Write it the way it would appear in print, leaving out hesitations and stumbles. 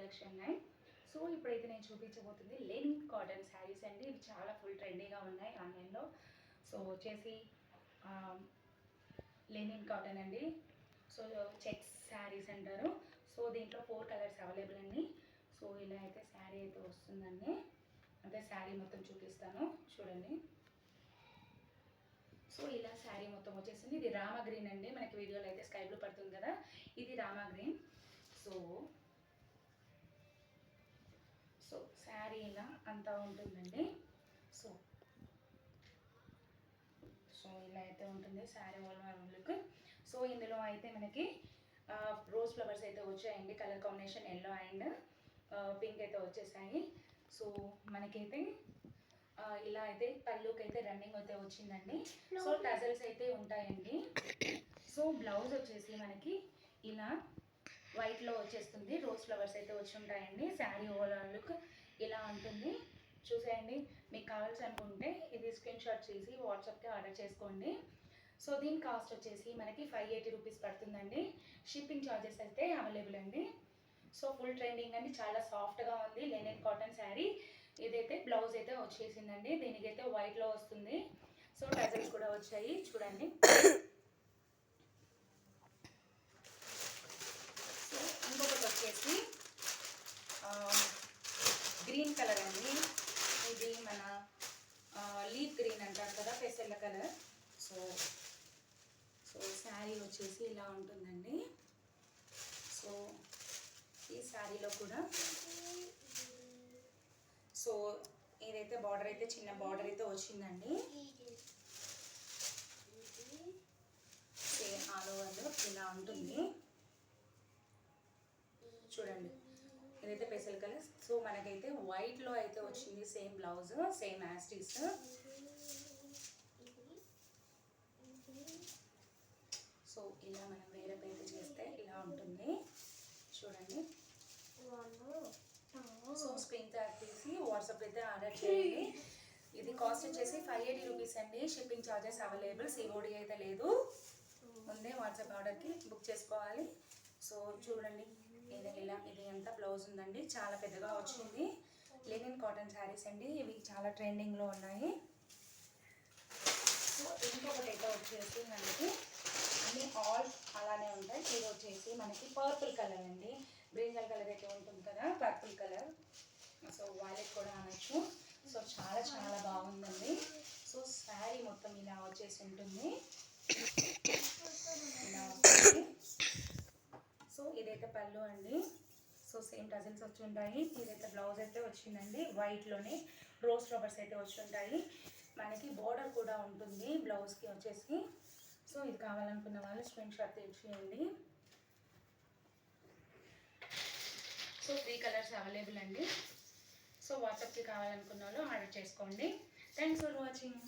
Collection line. So ఇప్పుడైతే నేను చూపించబోతుంది linen cotton saris అండి. ఇవి చాలా ఫుల్ ట్రెండీగా ఉన్నాయి ఆన్లైన్లో. సో వచ్చేసి లెనిన్ కాటన్ అండి. సో చెక్స్ శారీస్ అంటారు. సో దీంట్లో 4 కలర్స్ అవైలబుల్ అండి. సో ఇలా అయితే శారీ అయితే వస్తుందండి. అంటే శారీ మొత్తం చూపిస్తాను చూడండి. సో ఇలా శారీ మొత్తం వచ్చేసింది. ఇది రామా గ్రీన్ అండి. మనకి వీడియోలో అయితే స్కై బ్లూ పడుతుంది కదా, ఇది Rama green. So so sari ఇలా అంతా ఉంటుందండి. సో సో ఇలా అయితే ఉంటుంది శారీ ఓవరాల్ లుక్. సో ఇందులో అయితే మనకి రోజ్ ఫ్లవర్స్ అయితే వచ్చాయండి. Colour combination yellow and pink అయితే వచ్చేసాయి. సో మనకైతే ఇలా అయితే పళ్ళుకి అయితే రన్నింగ్ అయితే వచ్చిందండి. సో టజల్స్ అయితే ఉంటాయండి. సో బ్లౌజ్ వచ్చేసి మనకి ఇలా వైట్లో వచ్చేస్తుంది. రోజ్ ఫ్లవర్స్ అయితే వచ్చి ఉంటాయండి. శారీ ఓవరాల్ లుక్ ఇలా ఉంటుంది. చూసేయండి. మీకు కావాల్సి అనుకుంటే ఇది స్క్రీన్ షాట్ చేసి వాట్సాప్కి ఆర్డర్ చేసుకోండి. సో దీని కాస్ట్ వచ్చేసి మనకి 580 రూపీస్ పడుతుందండి. షిప్పింగ్ ఛార్జెస్ అయితే అవైలబుల్ అండి. సో ఫుల్ ట్రెండింగ్ అండి. చాలా సాఫ్ట్గా ఉంది లెనిన్ కాటన్ శారీ. ఇదైతే బ్లౌజ్ అయితే వచ్చేసిందండి. దీనికైతే వైట్లో వస్తుంది. సో టజల్స్ కూడా వచ్చాయి చూడండి. సో ఇంకొకటి వచ్చేసి గ్రీన్ కలర్ అండి. ఇది మన లీఫ్ గ్రీన్ అంటారు కదా, పెసెల్ల కలర్. సో సో శారీ వచ్చేసి ఇలా ఉంటుందండి. సో ఈ శారీలో కూడా సో ఇదైతే బార్డర్ అయితే చిన్న బార్డర్ అయితే వచ్చిందండి. సేమ్ ఆల్ ఓవర్లో ఇలా ఉంటుంది చూడండి. ఇదైతే పెసల్ కలర్. సో మనకైతే వైట్లో అయితే వచ్చింది. సేమ్ బ్లౌజ్ సేమ్ యాస్టీస్. సో ఇలా మనం వేరే అయితే చేస్తే ఇలా ఉంటుంది చూడండి. సో స్క్రీన్ షాట్ తీసి వాట్సాప్ అయితే ఆర్డర్ చేయండి. ఇది కాస్ట్ వచ్చేసి 580 రూపీస్ అండి. Shipping charges available. సిఓడి అయితే లేదు. ముందే వాట్సాప్ ఆర్డర్కి బుక్ చేసుకోవాలి. సో చూడండి ఇది ఎంత బ్లౌజ్ ఉందండి. చాలా పెద్దగా వచ్చింది. లెనిన్ కాటన్ శారీస్ అండి. ఇవి చాలా ట్రెండింగ్లో ఉన్నాయి. సో ఇంకొకటి అయితే వచ్చేసి మనకి అన్నీ ఆల్ అలానే ఉంటాయి. ఇది వచ్చేసి మనకి పర్పుల్ కలర్ అండి. బ్రింజల్ కలర్ అయితే ఉంటుంది కదా, పర్పుల్ కలర్. సో వాలెట్ కూడా అనొచ్చు. సో చాలా చాలా బాగుందండి. సో శారీ మొత్తం ఇలా వచ్చేసి ఉంటుంది. ఇలా వస్తుంది. సో ఇదైతే పళ్ళు అండి. సో సేమ్ టజల్స్ వచ్చి ఉంటాయి. ఇదైతే బ్లౌజ్ అయితే వచ్చిందండి. వైట్లోనే రోజ్ ఫ్లవర్స్ అయితే వచ్చి ఉంటాయి. మనకి బోర్డర్ కూడా ఉంటుంది బ్లౌజ్కి వచ్చేసి. సో ఇది కావాలనుకున్న వాళ్ళు స్క్రీన్ షాట్ తీసేయండి. సో 3 కలర్స్ అవైలబుల్ అండి. సో వాట్సాప్కి కావాలనుకున్న వాళ్ళు ఆర్డర్ చేసుకోండి. Thanks for watching.